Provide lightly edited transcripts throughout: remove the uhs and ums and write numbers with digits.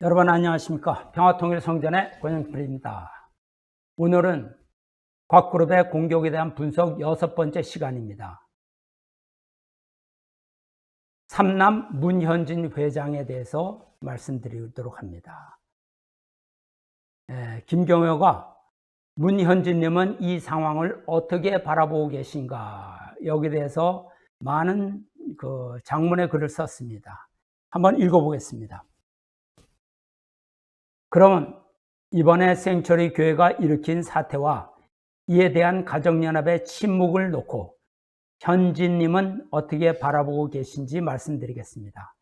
여러분 안녕하십니까. 평화통일성전의 권영필입니다. 오늘은 곽그룹의 공격에 대한 분석 6번째 시간입니다. 삼남 문현진 회장에 대해서 말씀드리도록 합니다. 김경효가 문현진님은 이 상황을 어떻게 바라보고 계신가, 여기에 대해서 많은 장문의 글을 썼습니다. 한번 읽어보겠습니다. 그러면 이번에 생처리 교회가 일으킨 사태와 이에 대한 가정연합의 침묵을 놓고 현진님은 어떻게 바라보고 계신지 말씀드리겠습니다.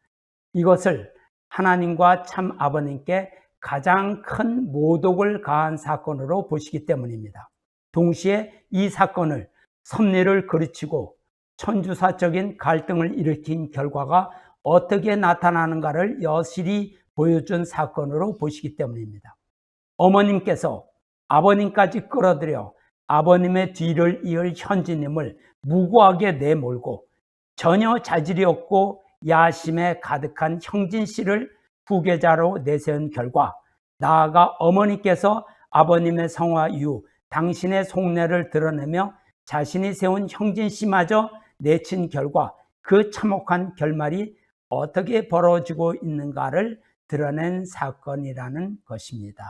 이것을 하나님과 참 아버님께 가장 큰 모독을 가한 사건으로 보시기 때문입니다. 동시에 이 사건을 섭리를 그르치고 천주사적인 갈등을 일으킨 결과가 어떻게 나타나는가를 여실히 보여준 사건으로 보시기 때문입니다. 어머님께서 아버님까지 끌어들여 아버님의 뒤를 이을 현진님을 무고하게 내몰고 전혀 자질이 없고 야심에 가득한 형진 씨를 후계자로 내세운 결과, 나아가 어머니께서 아버님의 성화 이후 당신의 속내를 드러내며 자신이 세운 형진 씨마저 내친 결과 그 참혹한 결말이 어떻게 벌어지고 있는가를 드러낸 사건이라는 것입니다.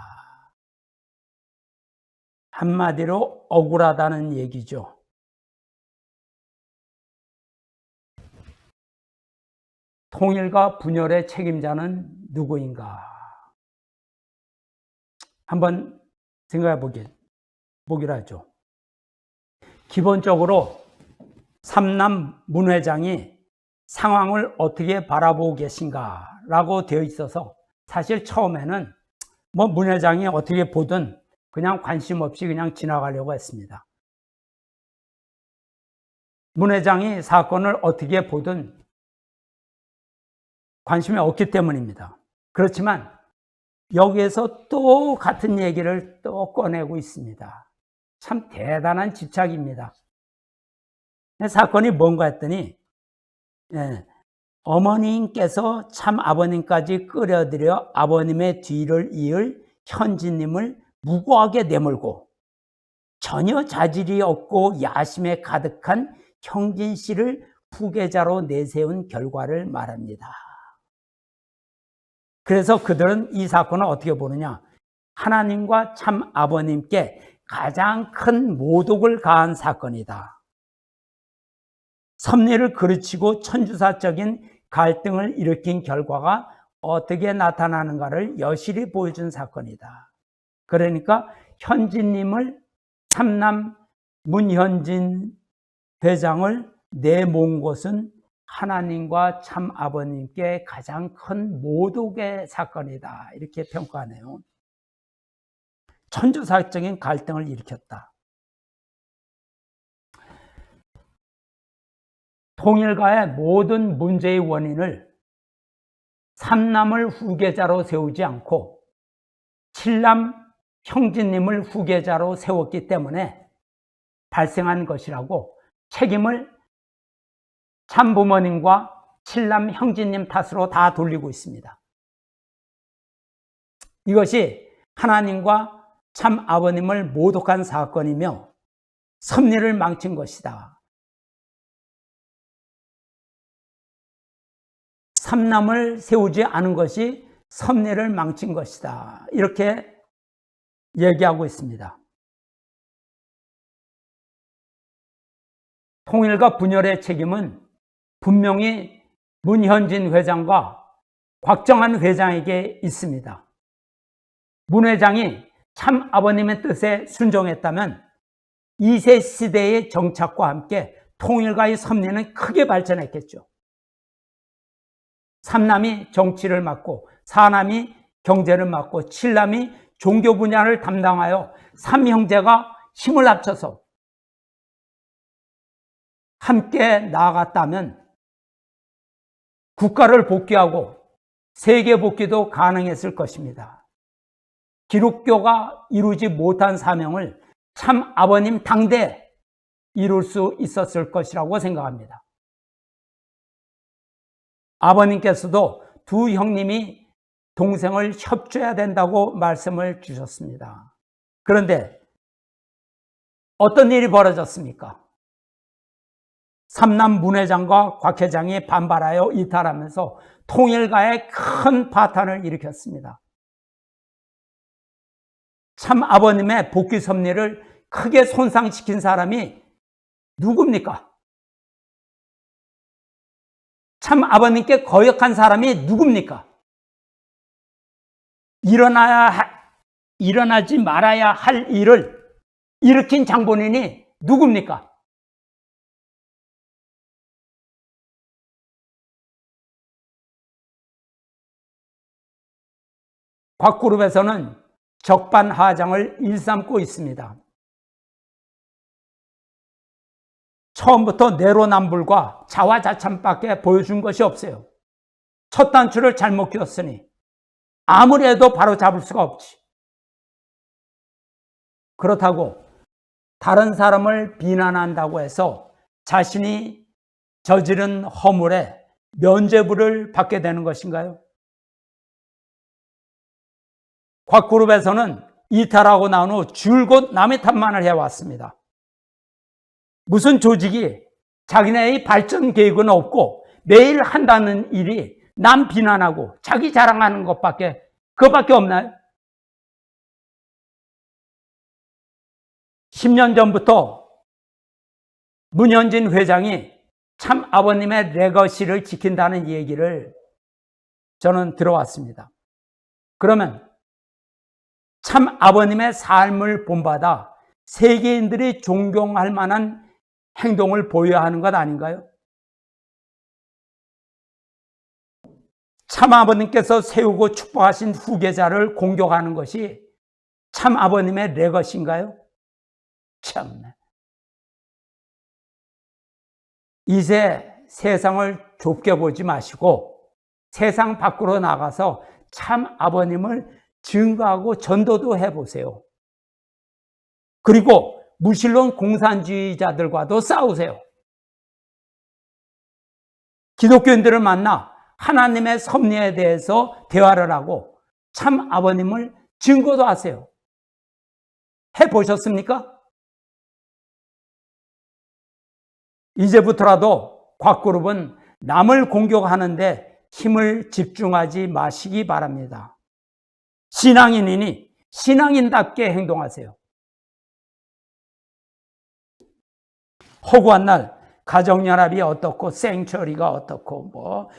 한마디로 억울하다는 얘기죠. 통일과 분열의 책임자는 누구인가? 한번 생각해 보기로 하죠. 기본적으로 삼남 문 회장이 상황을 어떻게 바라보고 계신가 라고 되어 있어서 사실 처음에는 문 회장이 어떻게 보든 그냥 관심 없이 그냥 지나가려고 했습니다. 문 회장이 사건을 어떻게 보든 관심이 없기 때문입니다. 그렇지만 여기에서 또 같은 얘기를 또 꺼내고 있습니다. 참 대단한 집착입니다. 사건이 뭔가 했더니 어머님께서 참 아버님까지 끌어들여 아버님의 뒤를 이을 현진님을 무고하게 내몰고 전혀 자질이 없고 야심에 가득한 형진 씨를 후계자로 내세운 결과를 말합니다. 그래서 그들은 이 사건을 어떻게 보느냐? 하나님과 참 아버님께 가장 큰 모독을 가한 사건이다. 섭리를 그르치고 천주사적인 갈등을 일으킨 결과가 어떻게 나타나는가를 여실히 보여준 사건이다. 그러니까 현진님을, 삼남 문현진 회장을 내몬 것은 하나님과 참 아버님께 가장 큰 모독의 사건이다, 이렇게 평가하네요. 천주사적인 갈등을 일으켰다. 통일가의 모든 문제의 원인을 삼남을 후계자로 세우지 않고 칠남 형진님을 후계자로 세웠기 때문에 발생한 것이라고 책임을 참부모님과 칠남 형진님 탓으로 다 돌리고 있습니다. 이것이 하나님과 참 아버님을 모독한 사건이며 섭리를 망친 것이다. 삼남을 세우지 않은 것이 섭리를 망친 것이다, 이렇게 얘기하고 있습니다. 통일과 분열의 책임은 분명히 문현진 회장과 곽정한 회장에게 있습니다. 문 회장이 참 아버님의 뜻에 순종했다면 2세 시대의 정착과 함께 통일과의 섭리는 크게 발전했겠죠. 삼남이 정치를 맡고 사남이 경제를 맡고 칠남이 종교 분야를 담당하여 삼형제가 힘을 합쳐서 함께 나아갔다면 국가를 복귀하고 세계 복귀도 가능했을 것입니다. 기독교가 이루지 못한 사명을 참 아버님 당대에 이룰 수 있었을 것이라고 생각합니다. 아버님께서도 두 형님이 동생을 협조해야 된다고 말씀을 주셨습니다. 그런데 어떤 일이 벌어졌습니까? 삼남 문회장과 곽 회장이 반발하여 이탈하면서 통일가에 큰 파탄을 일으켰습니다. 참 아버님의 복귀 섭리를 크게 손상시킨 사람이 누굽니까? 참 아버님께 거역한 사람이 누굽니까? 일어나지 말아야 할 일을 일으킨 장본인이 누굽니까? 곽그룹에서는 적반하장을 일삼고 있습니다. 처음부터 내로남불과 자화자찬밖에 보여준 것이 없어요. 첫 단추를 잘못 끼웠으니 아무리 해도 바로 잡을 수가 없지. 그렇다고 다른 사람을 비난한다고 해서 자신이 저지른 허물에 면죄부를 받게 되는 것인가요? 곽그룹에서는 이탈하고 난 후 줄곧 남의 탓만을 해왔습니다. 무슨 조직이 자기네의 발전 계획은 없고 매일 한다는 일이 남 비난하고 자기 자랑하는 그것밖에 없나요? 10년 전부터 문현진 회장이 참 아버님의 레거시를 지킨다는 얘기를 저는 들어왔습니다. 그러면 참 아버님의 삶을 본받아 세계인들이 존경할 만한 행동을 보여야 하는 것 아닌가요? 참 아버님께서 세우고 축복하신 후계자를 공격하는 것이 참 아버님의 레거시인가요? 참네. 이제 세상을 좁게 보지 마시고 세상 밖으로 나가서 참 아버님을 증거하고 전도도 해보세요. 그리고 무신론 공산주의자들과도 싸우세요. 기독교인들을 만나 하나님의 섭리에 대해서 대화를 하고 참 아버님을 증거도 하세요. 해보셨습니까? 이제부터라도 곽그룹은 남을 공격하는데 힘을 집중하지 마시기 바랍니다. 신앙인이니 신앙인답게 행동하세요. 허구한 날 가정연합이 어떻고 생처리가 어떻고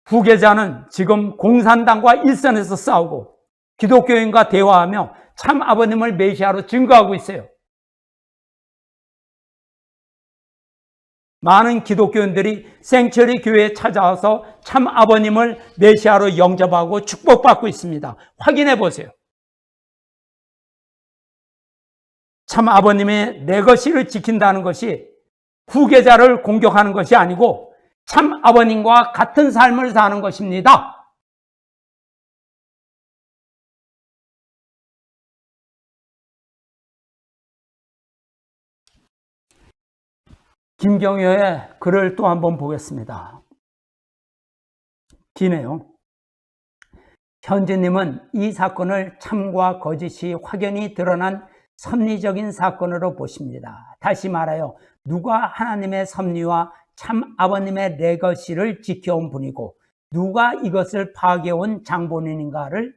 후계자는 지금 공산당과 일선에서 싸우고 기독교인과 대화하며 참 아버님을 메시아로 증거하고 있어요. 많은 기독교인들이 생처리 교회에 찾아와서 참 아버님을 메시아로 영접하고 축복받고 있습니다. 확인해 보세요. 참 아버님의 레거시를 지킨다는 것이 후계자를 공격하는 것이 아니고 참 아버님과 같은 삶을 사는 것입니다. 김경효의 글을 또 한번 보겠습니다. 기네요. 현지님은 이 사건을 참과 거짓이 확연히 드러난 섭리적인 사건으로 보십니다. 다시 말하여 누가 하나님의 섭리와 참 아버님의 레거시를 지켜온 분이고 누가 이것을 파괴해온 장본인인가를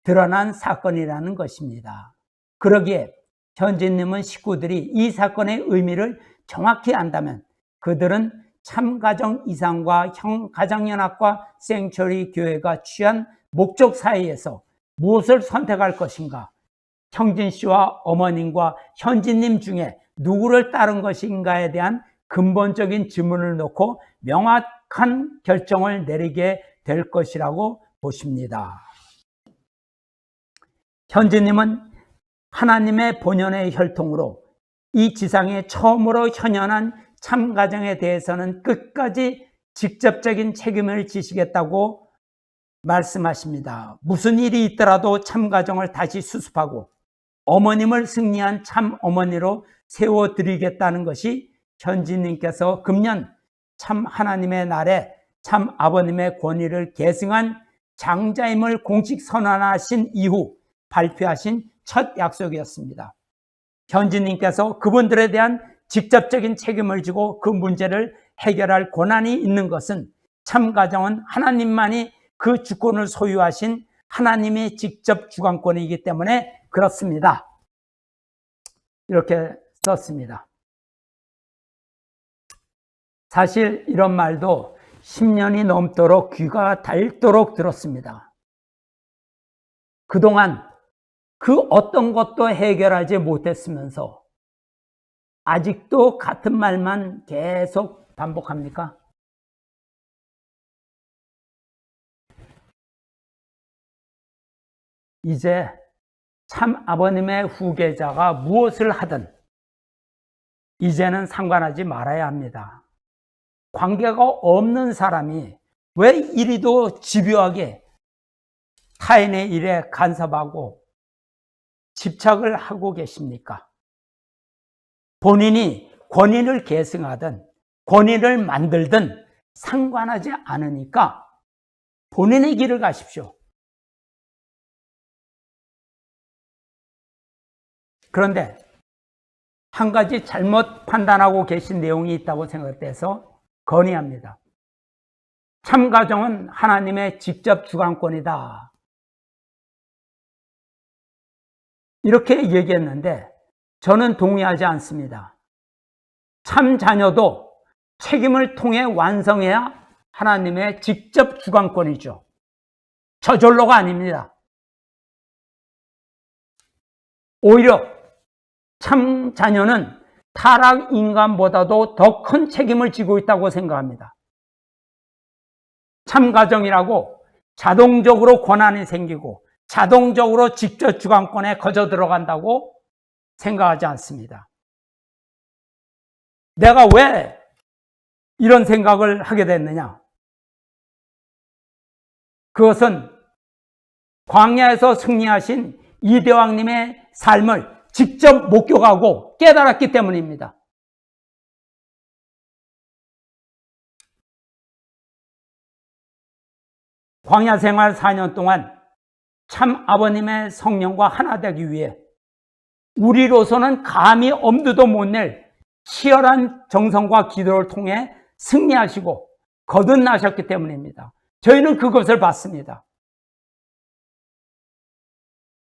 드러난 사건이라는 것입니다. 그러기에 현지님은 식구들이 이 사건의 의미를 정확히 안다면 그들은 참가정 이상과 형가정연합과 생처리 교회가 취한 목적 사이에서 무엇을 선택할 것인가? 형진 씨와 어머님과 현진님 중에 누구를 따른 것인가에 대한 근본적인 질문을 놓고 명확한 결정을 내리게 될 것이라고 보십니다. 현진님은 하나님의 본연의 혈통으로 이 지상에 처음으로 현현한 참가정에 대해서는 끝까지 직접적인 책임을 지시겠다고 말씀하십니다. 무슨 일이 있더라도 참가정을 다시 수습하고 어머님을 승리한 참 어머니로 세워드리겠다는 것이 현진님께서 금년 참 하나님의 날에 참 아버님의 권위를 계승한 장자임을 공식 선언하신 이후 발표하신 첫 약속이었습니다. 현지님께서 그분들에 대한 직접적인 책임을 지고 그 문제를 해결할 권한이 있는 것은 참 가정은 하나님만이 그 주권을 소유하신 하나님의 직접 주관권이기 때문에 그렇습니다. 이렇게 썼습니다. 사실 이런 말도 10년이 넘도록 귀가 닳도록 들었습니다. 그동안 그 어떤 것도 해결하지 못했으면서 아직도 같은 말만 계속 반복합니까? 이제 참 아버님의 후계자가 무엇을 하든 이제는 상관하지 말아야 합니다. 관계가 없는 사람이 왜 이리도 집요하게 타인의 일에 간섭하고 집착을 하고 계십니까? 본인이 권위를 계승하든 권위를 만들든 상관하지 않으니까 본인의 길을 가십시오. 그런데 한 가지 잘못 판단하고 계신 내용이 있다고 생각돼서 건의합니다. 참 가정은 하나님의 직접 주관권이다. 이렇게 얘기했는데 저는 동의하지 않습니다. 참 자녀도 책임을 통해 완성해야 하나님의 직접 주관권이죠. 저절로가 아닙니다. 오히려 참 자녀는 타락 인간보다도 더 큰 책임을 지고 있다고 생각합니다. 참 가정이라고 자동적으로 권한이 생기고 자동적으로 직접 주관권에 거저 들어간다고 생각하지 않습니다. 내가 왜 이런 생각을 하게 됐느냐? 그것은 광야에서 승리하신 이대왕님의 삶을 직접 목격하고 깨달았기 때문입니다. 광야 생활 4년 동안 참 아버님의 성령과 하나 되기 위해 우리로서는 감히 엄두도 못 낼 치열한 정성과 기도를 통해 승리하시고 거듭나셨기 때문입니다. 저희는 그것을 봤습니다.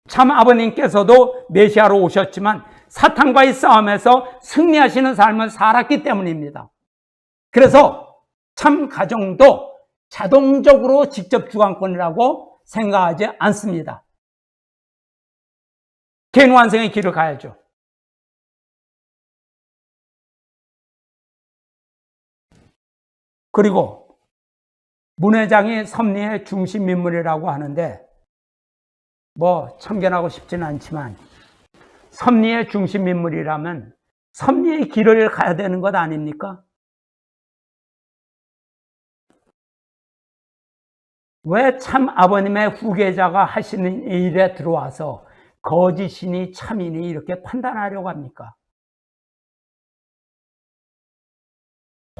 참 아버님께서도 메시아로 오셨지만 사탄과의 싸움에서 승리하시는 삶을 살았기 때문입니다. 그래서 참 가정도 자동적으로 직접 주관권이라고 생각하지 않습니다. 개인 완성의 길을 가야죠. 그리고 문 회장이 섭리의 중심 인물이라고 하는데 참견하고 싶지는 않지만 섭리의 중심 인물이라면 섭리의 길을 가야 되는 것 아닙니까? 왜 참 아버님의 후계자가 하시는 일에 들어와서 거짓이니 참이니 이렇게 판단하려고 합니까?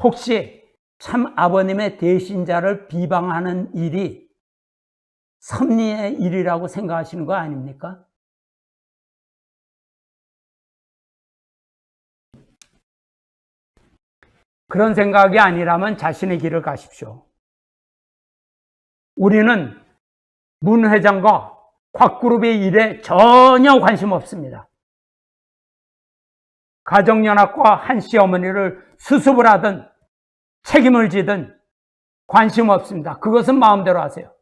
혹시 참 아버님의 대신자를 비방하는 일이 섭리의 일이라고 생각하시는 거 아닙니까? 그런 생각이 아니라면 자신의 길을 가십시오. 우리는 문 회장과 곽그룹의 일에 전혀 관심 없습니다. 가정연합과 한씨 어머니를 수습을 하든 책임을 지든 관심 없습니다. 그것은 마음대로 하세요.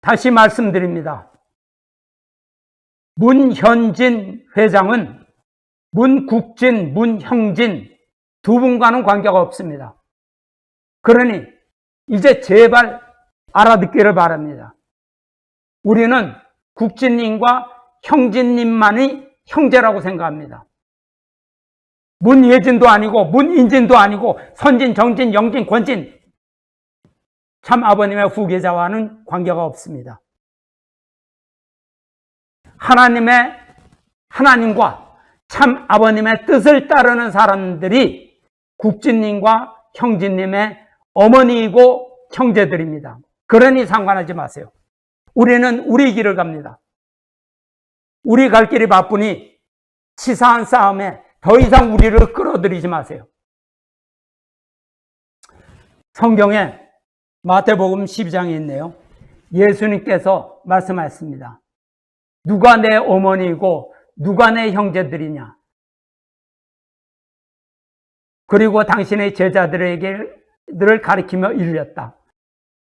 다시 말씀드립니다. 문현진 회장은 문국진, 문형진 두 분과는 관계가 없습니다. 그러니 이제 제발 알아듣기를 바랍니다. 우리는 국진님과 형진님만이 형제라고 생각합니다. 문예진도 아니고 문인진도 아니고 선진, 정진, 영진, 권진 참 아버님의 후계자와는 관계가 없습니다. 하나님과 참 아버님의 뜻을 따르는 사람들이 국진님과 형진님의 어머니이고 형제들입니다. 그러니 상관하지 마세요. 우리는 우리 길을 갑니다. 우리 갈 길이 바쁘니 치사한 싸움에 더 이상 우리를 끌어들이지 마세요. 성경에 마태복음 12장에 있네요. 예수님께서 말씀하셨습니다. 누가 내 어머니이고 누가 내 형제들이냐? 그리고 당신의 제자들을 가리키며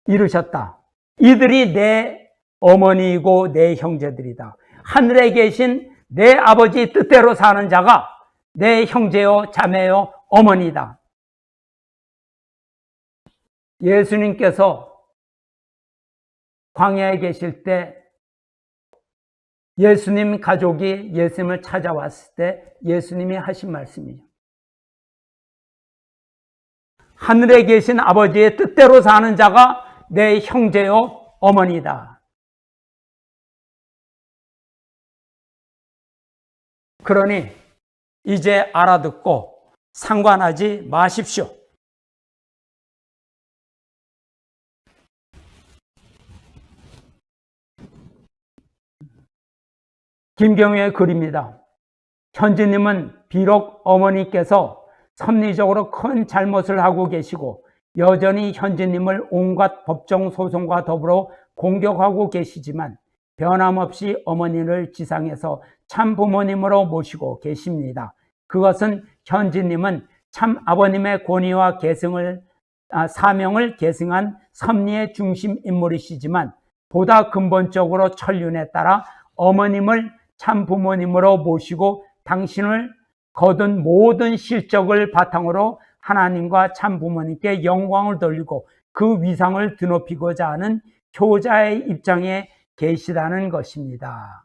이르셨다. 이들이 내 어머니이고 내 형제들이다. 하늘에 계신 내 아버지 뜻대로 사는 자가 내 형제요 자매요 어머니다. 예수님께서 광야에 계실 때 예수님 가족이 예수님을 찾아왔을 때 예수님이 하신 말씀이죠. 하늘에 계신 아버지의 뜻대로 사는 자가 내 형제요 어머니다. 그러니 이제 알아듣고 상관하지 마십시오. 김경우의 글입니다. 현진님은 비록 어머니께서 섭리적으로 큰 잘못을 하고 계시고 여전히 현진님을 온갖 법정 소송과 더불어 공격하고 계시지만 변함없이 어머니를 지상에서 참 부모님으로 모시고 계십니다. 그것은 현진님은 참 아버님의 권위와 사명을 계승한 섭리의 중심 인물이시지만 보다 근본적으로 천륜에 따라 어머님을 참 부모님으로 모시고 당신을 거둔 모든 실적을 바탕으로 하나님과 참 부모님께 영광을 돌리고 그 위상을 드높이고자 하는 효자의 입장에 계시다는 것입니다.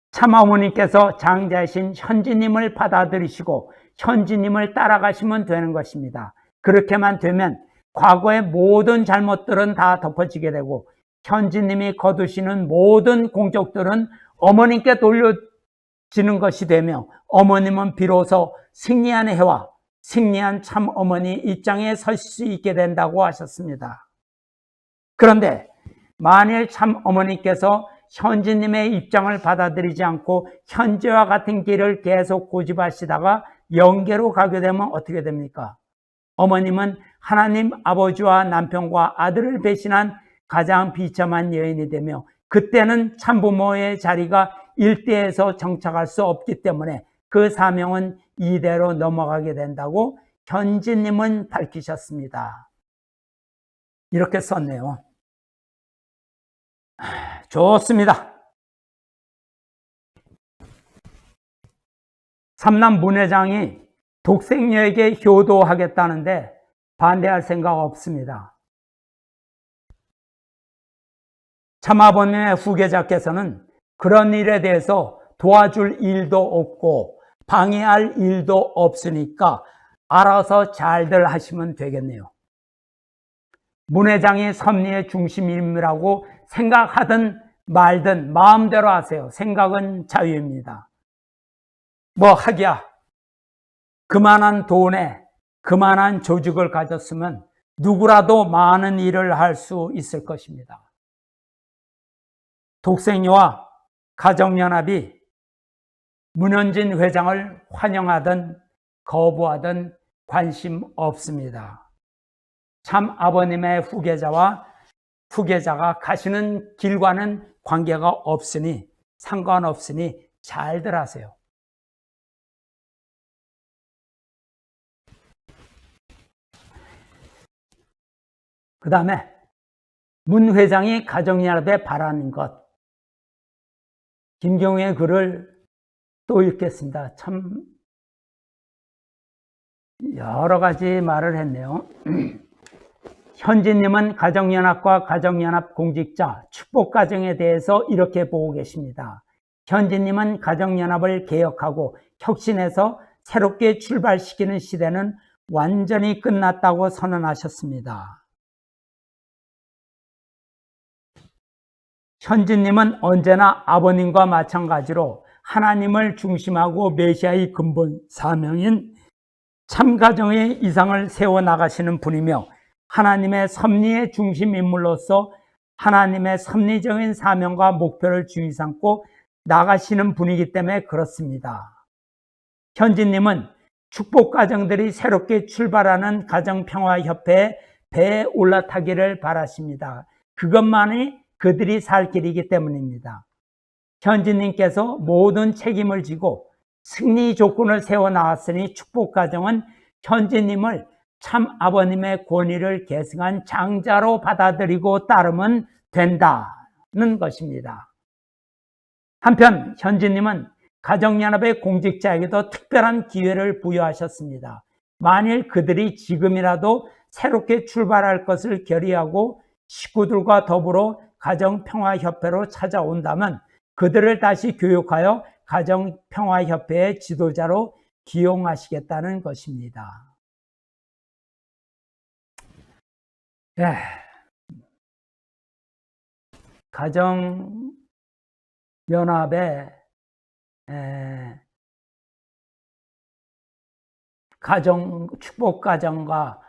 참 어머니께서 장자이신 현진님을 받아들이시고 현진님을 따라가시면 되는 것입니다. 그렇게만 되면 과거의 모든 잘못들은 다 덮어지게 되고 현진님이 거두시는 모든 공적들은 어머님께 돌려지는 것이 되며 어머님은 비로소 승리한 해와 승리한 참 어머니 입장에 설 수 있게 된다고 하셨습니다. 그런데 만일 참 어머니께서 현진님의 입장을 받아들이지 않고 현재와 같은 길을 계속 고집하시다가 영계로 가게 되면 어떻게 됩니까? 어머님은 하나님 아버지와 남편과 아들을 배신한 가장 비참한 여인이 되며 그때는 참부모의 자리가 일대에서 정착할 수 없기 때문에 그 사명은 이대로 넘어가게 된다고 현진님은 밝히셨습니다. 이렇게 썼네요. 좋습니다. 삼남 문회장이 독생녀에게 효도하겠다는데 반대할 생각 없습니다. 참아버님의 후계자께서는 그런 일에 대해서 도와줄 일도 없고 방해할 일도 없으니까 알아서 잘들 하시면 되겠네요. 문회장이 섭리의 중심인물이라고 생각하든 말든 마음대로 하세요. 생각은 자유입니다. 뭐 하기야 그만한 돈에 그만한 조직을 가졌으면 누구라도 많은 일을 할 수 있을 것입니다. 독생녀와 가정연합이 문현진 회장을 환영하든 거부하든 관심 없습니다. 참 아버님의 후계자가 가시는 길과는 관계가 없으니 상관없으니 잘들 하세요. 그 다음에 문 회장이 가정연합에 바라는 것. 김경우의 글을 또 읽겠습니다. 참 여러 가지 말을 했네요. 현진님은 가정연합과 가정연합 공직자 축복가정에 대해서 이렇게 보고 계십니다. 현진님은 가정연합을 개혁하고 혁신해서 새롭게 출발시키는 시대는 완전히 끝났다고 선언하셨습니다. 현진님은 언제나 아버님과 마찬가지로 하나님을 중심하고 메시아의 근본 사명인 참가정의 이상을 세워나가시는 분이며 하나님의 섭리의 중심 인물로서 하나님의 섭리적인 사명과 목표를 주의 삼고 나가시는 분이기 때문에 그렇습니다. 현진님은 축복가정들이 새롭게 출발하는 가정평화협회에 배에 올라타기를 바라십니다. 그것만이 그들이 살 길이기 때문입니다. 현진님께서 모든 책임을 지고 승리 조건을 세워나왔으니 축복가정은 현진님을 참 아버님의 권위를 계승한 장자로 받아들이고 따르면 된다는 것입니다. 한편 현진님은 가정연합의 공직자에게도 특별한 기회를 부여하셨습니다. 만일 그들이 지금이라도 새롭게 출발할 것을 결의하고 식구들과 더불어 가정평화협회로 찾아온다면 그들을 다시 교육하여 가정평화협회의 지도자로 기용하시겠다는 것입니다. 예. 가정연합의 축복가정과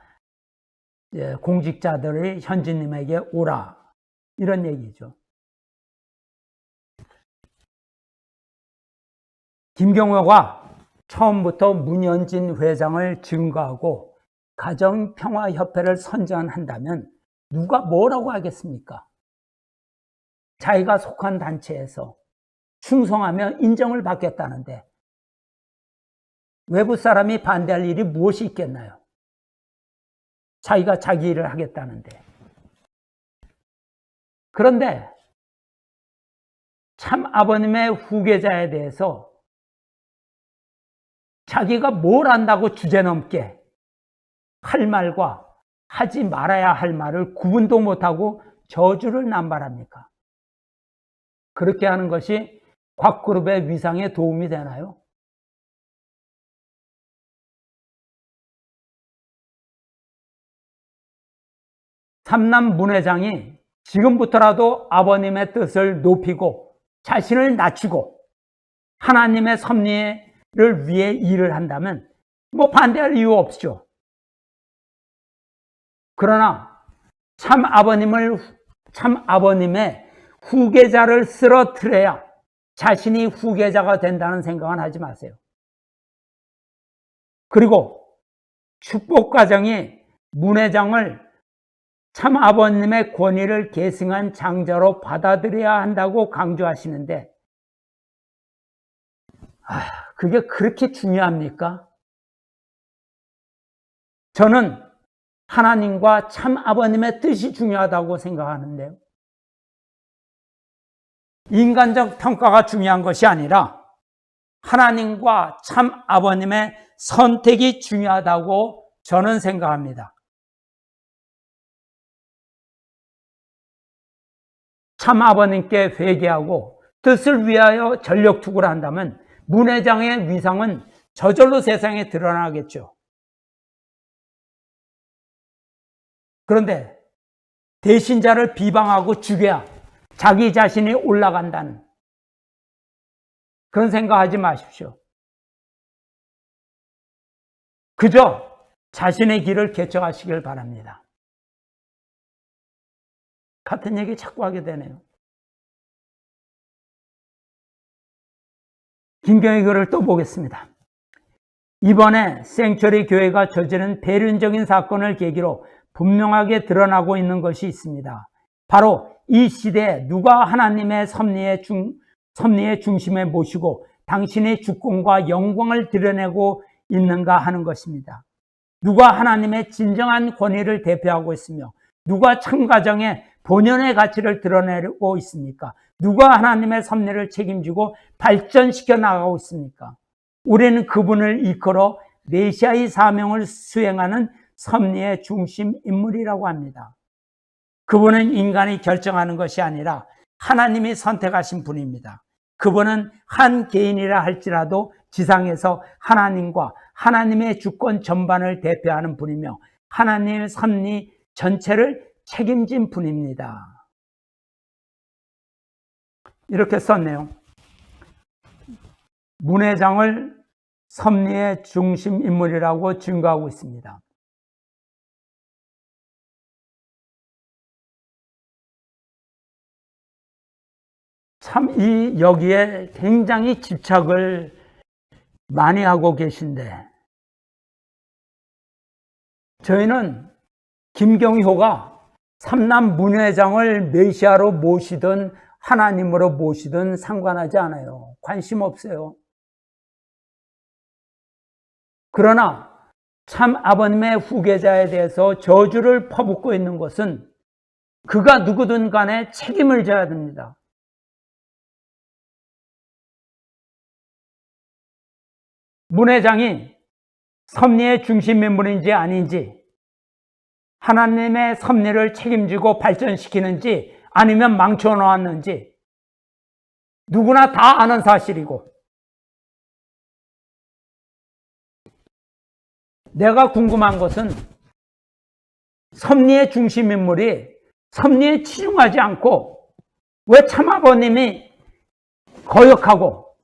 공직자들이 현진님에게 오라, 이런 얘기죠. 김경호가 처음부터 문현진 회장을 증거하고 가정평화협회를 선전한다면 누가 뭐라고 하겠습니까? 자기가 속한 단체에서 충성하며 인정을 받겠다는데 외부 사람이 반대할 일이 무엇이 있겠나요? 자기가 자기 일을 하겠다는데. 그런데 참 아버님의 후계자에 대해서 자기가 뭘 안다고 주제넘게 할 말과 하지 말아야 할 말을 구분도 못하고 저주를 남발합니까? 그렇게 하는 것이 곽그룹의 위상에 도움이 되나요? 삼남 문회장이 지금부터라도 아버님의 뜻을 높이고 자신을 낮추고 하나님의 섭리를 위해 일을 한다면 뭐 반대할 이유 없죠. 그러나 참 아버님의 후계자를 쓰러뜨려야 자신이 후계자가 된다는 생각은 하지 마세요. 그리고 축복가정이 문회장을 참 아버님의 권위를 계승한 장자로 받아들여야 한다고 강조하시는데, 그게 그렇게 중요합니까? 저는 하나님과 참 아버님의 뜻이 중요하다고 생각하는데요. 인간적 평가가 중요한 것이 아니라 하나님과 참 아버님의 선택이 중요하다고 저는 생각합니다. 참 아버님께 회개하고 뜻을 위하여 전력 투구를 한다면 문회장의 위상은 저절로 세상에 드러나겠죠. 그런데 대신자를 비방하고 죽여야 자기 자신이 올라간다는 그런 생각하지 마십시오. 그저 자신의 길을 개척하시길 바랍니다. 같은 얘기 자꾸 하게 되네요. 김경희 글을 또 보겠습니다. 이번에 생츄리 교회가 저지른 배륜적인 사건을 계기로 분명하게 드러나고 있는 것이 있습니다. 바로 이 시대에 누가 하나님의 섭리의 중심에 모시고 당신의 주권과 영광을 드러내고 있는가 하는 것입니다. 누가 하나님의 진정한 권위를 대표하고 있으며 누가 참 가정의 본연의 가치를 드러내고 있습니까? 누가 하나님의 섭리를 책임지고 발전시켜 나가고 있습니까? 우리는 그분을 이끌어 메시아의 사명을 수행하는 섭리의 중심 인물이라고 합니다. 그분은 인간이 결정하는 것이 아니라 하나님이 선택하신 분입니다. 그분은 한 개인이라 할지라도 지상에서 하나님과 하나님의 주권 전반을 대표하는 분이며 하나님의 섭리 전체를 책임진 분입니다. 이렇게 썼네요. 문 회장을 섭리의 중심 인물이라고 증거하고 있습니다. 참 여기에 굉장히 집착을 많이 하고 계신데, 저희는 김경효가 삼남 문회장을 메시아로 모시든 하나님으로 모시든 상관하지 않아요. 관심 없어요. 그러나 참 아버님의 후계자에 대해서 저주를 퍼붓고 있는 것은 그가 누구든 간에 책임을 져야 됩니다. 문 회장이 섭리의 중심 인물인지 아닌지, 하나님의 섭리를 책임지고 발전시키는지 아니면 망쳐놓았는지 누구나 다 아는 사실이고, 내가 궁금한 것은 섭리의 중심 인물이 섭리에 치중하지 않고 왜 참아버님이 거역하고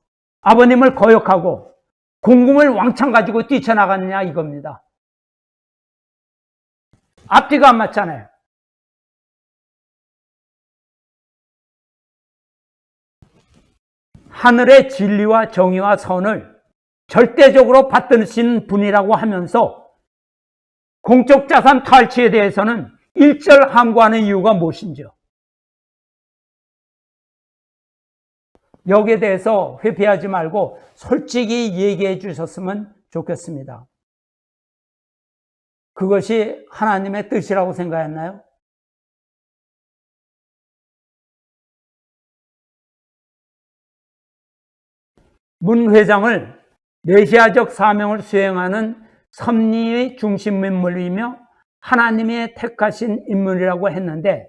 아버님을 거역하고 공금을 왕창 가지고 뛰쳐나갔느냐 이겁니다. 앞뒤가 안 맞잖아요. 하늘의 진리와 정의와 선을 절대적으로 받드신 분이라고 하면서 공적 자산 탈취에 대해서는 일절 함구하는 이유가 무엇인지요? 여기에 대해서 회피하지 말고 솔직히 얘기해 주셨으면 좋겠습니다. 그것이 하나님의 뜻이라고 생각했나요? 문 회장을 메시아적 사명을 수행하는 섭리의 중심 인물이며 하나님의 택하신 인물이라고 했는데,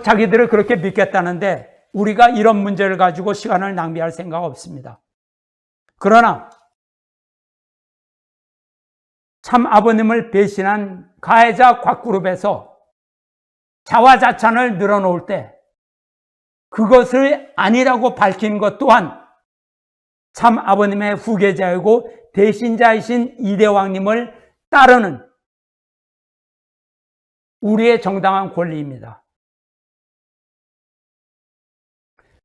자기들을 그렇게 믿겠다는데 우리가 이런 문제를 가지고 시간을 낭비할 생각 없습니다. 그러나 참 아버님을 배신한 가해자 곽그룹에서 자화자찬을 늘어놓을 때 그것을 아니라고 밝힌 것 또한 참 아버님의 후계자이고 대신자이신 이대왕님을 따르는 우리의 정당한 권리입니다.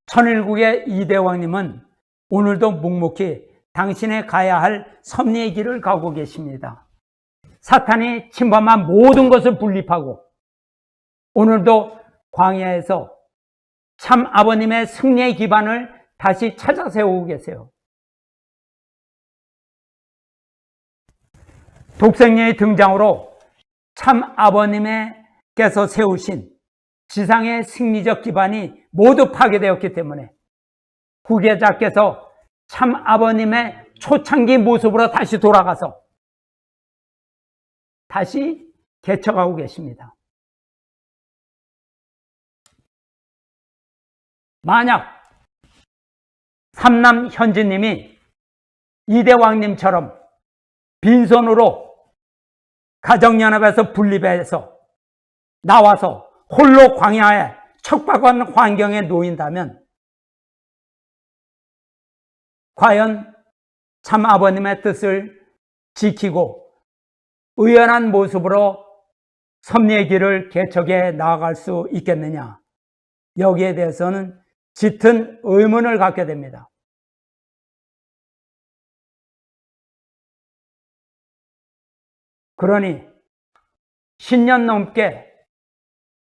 천일국의 이대왕님은 오늘도 묵묵히 당신의 가야 할 섭리의 길을 가고 계십니다. 사탄이 침범한 모든 것을 분립하고 오늘도 광야에서 참 아버님의 승리의 기반을 다시 찾아 세우고 계세요. 독생녀의 등장으로 참 아버님께서 세우신 지상의 승리적 기반이 모두 파괴되었기 때문에 후계자께서 참 아버님의 초창기 모습으로 다시 돌아가서 다시 개척하고 계십니다. 만약 삼남 현지님이 이대왕님처럼 빈손으로 가정연합에서 분립해서 나와서 홀로 광야에 척박한 환경에 놓인다면 과연 참 아버님의 뜻을 지키고 의연한 모습으로 섭리의 길을 개척해 나아갈 수 있겠느냐? 여기에 대해서는 짙은 의문을 갖게 됩니다. 그러니 10년 넘게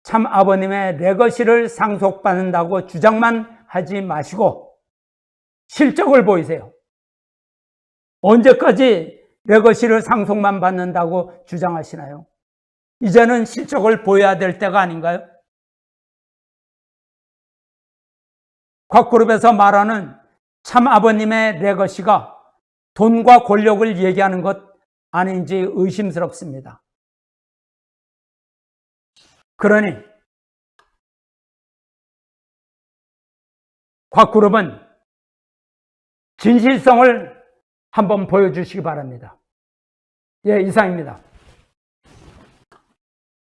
참 아버님의 레거시를 상속받는다고 주장만 하지 마시고 실적을 보이세요. 언제까지 레거시를 상속만 받는다고 주장하시나요? 이제는 실적을 보여야 될 때가 아닌가요? 곽그룹에서 말하는 참 아버님의 레거시가 돈과 권력을 얘기하는 것 아닌지 의심스럽습니다. 그러니 곽그룹은 진실성을 한번 보여주시기 바랍니다. 예, 이상입니다.